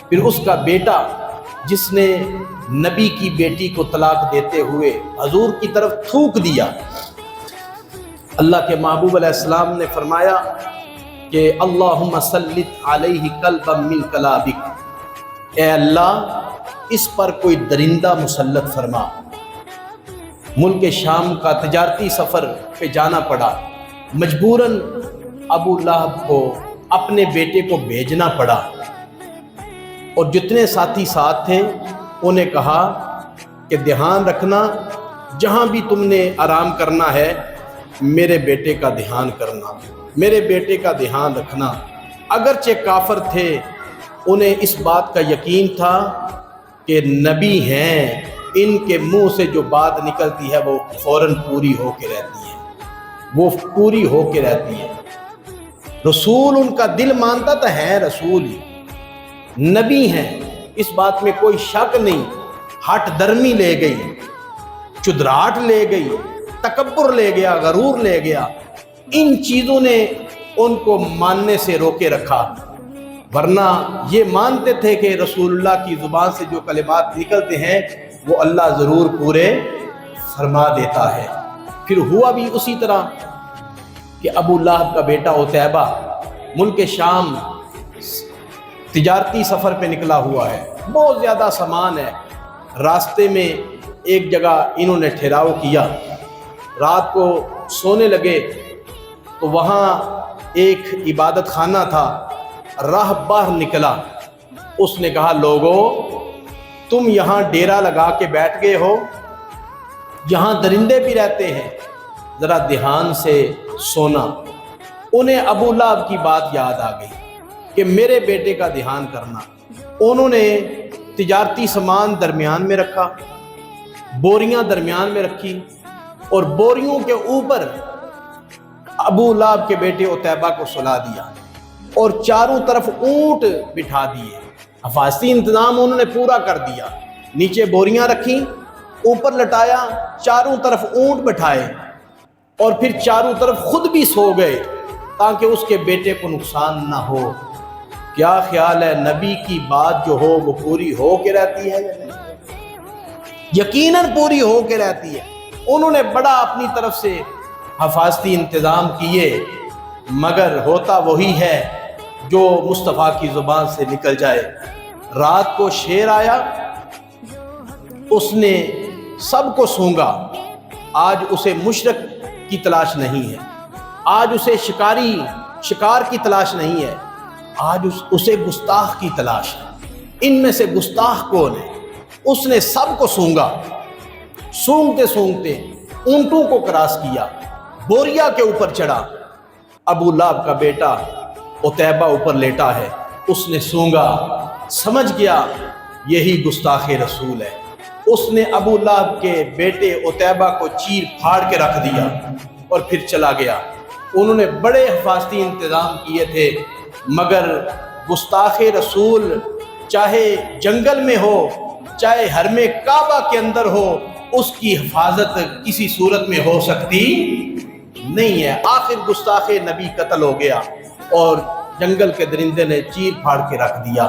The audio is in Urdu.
پھر اس کا بیٹا جس نے نبی کی بیٹی کو طلاق دیتے ہوئے حضور کی طرف تھوک دیا، اللہ کے محبوب علیہ السلام نے فرمایا کہ اللہم سلط علیہ کلبا من کلابک، اے اللہ اس پر کوئی درندہ مسلط فرما۔ ملک شام کا تجارتی سفر پہ جانا پڑا، مجبوراً ابو لہب کو اپنے بیٹے کو بھیجنا پڑا، اور جتنے ساتھی ساتھ تھے انہیں کہا کہ دھیان رکھنا، جہاں بھی تم نے آرام کرنا ہے میرے بیٹے کا دھیان کرنا، میرے بیٹے کا دھیان رکھنا۔ اگرچہ کافر تھے، انہیں اس بات کا یقین تھا کہ نبی ہیں، ان کے منہ سے جو بات نکلتی ہے وہ فوراً پوری ہو کے رہتی ہے، وہ پوری ہو کے رہتی ہے۔ رسول ان کا دل مانتا تو ہے، رسول ہی نبی ہیں، اس بات میں کوئی شک نہیں۔ ہٹ درمی لے گئی، چدراہٹ لے گئی، تکبر لے گیا، غرور لے گیا، ان چیزوں نے ان کو ماننے سے روکے رکھا، ورنہ یہ مانتے تھے کہ رسول اللہ کی زبان سے جو کلمات نکلتے ہیں وہ اللہ ضرور پورے فرما دیتا ہے۔ پھر ہوا بھی اسی طرح کہ ابو لہب کا بیٹا عتیبہ ملک شام تجارتی سفر پہ نکلا ہوا ہے، بہت زیادہ سامان ہے۔ راستے میں ایک جگہ انہوں نے ٹھہراؤ کیا، رات کو سونے لگے تو وہاں ایک عبادت خانہ تھا، راہ باہر نکلا، اس نے کہا لوگو تم یہاں ڈیرا لگا کے بیٹھ گئے ہو، یہاں درندے بھی رہتے ہیں، ذرا دھیان سے سونا۔ انہیں ابو لہب کی بات یاد آ گئی کہ میرے بیٹے کا دھیان کرنا۔ انہوں نے تجارتی سامان درمیان میں رکھا، بوریاں درمیان میں رکھی، اور بوریوں کے اوپر ابو لہب کے بیٹے عتیبہ کو سلا دیا، اور چاروں طرف اونٹ بٹھا دیے۔ حفاظتی انتظام انہوں نے پورا کر دیا، نیچے بوریاں رکھیں، اوپر لٹایا، چاروں طرف اونٹ بٹھائے، اور پھر چاروں طرف خود بھی سو گئے تاکہ اس کے بیٹے کو نقصان نہ ہو۔ کیا خیال ہے، نبی کی بات جو ہو وہ پوری ہو کے رہتی ہے؟ یقیناً پوری ہو کے رہتی ہے۔ انہوں نے بڑا اپنی طرف سے حفاظتی انتظام کیے، مگر ہوتا وہی ہے جو مصطفیٰ کی زبان سے نکل جائے۔ رات کو شیر آیا، اس نے سب کو سونگا۔ آج اسے مشرک کی تلاش نہیں ہے، آج اسے شکار کی تلاش نہیں ہے، آج اسے گستاخ کی تلاش ہے۔ ان میں سے گستاخ کون ہے؟ اس نے سب کو سونگا، سونگتے سونگتے اونٹوں کو کراس کیا، بوریا کے اوپر چڑھا۔ ابو لہب کا بیٹا عتیبہ اوپر لیٹا ہے، اس نے سونگا، سمجھ گیا یہی گستاخ رسول ہے۔ اس نے ابو لہب کے بیٹے عتیبہ کو چیر پھاڑ کے رکھ دیا اور پھر چلا گیا۔ انہوں نے بڑے حفاظتی انتظام کیے تھے، مگر گستاخ رسول چاہے جنگل میں ہو، چاہے حرم کعبہ کے اندر ہو، اس کی حفاظت کسی صورت میں ہو سکتی نہیں ہے۔ آخر گستاخ نبی قتل ہو گیا اور جنگل کے درندے نے چیر پھاڑ کے رکھ دیا۔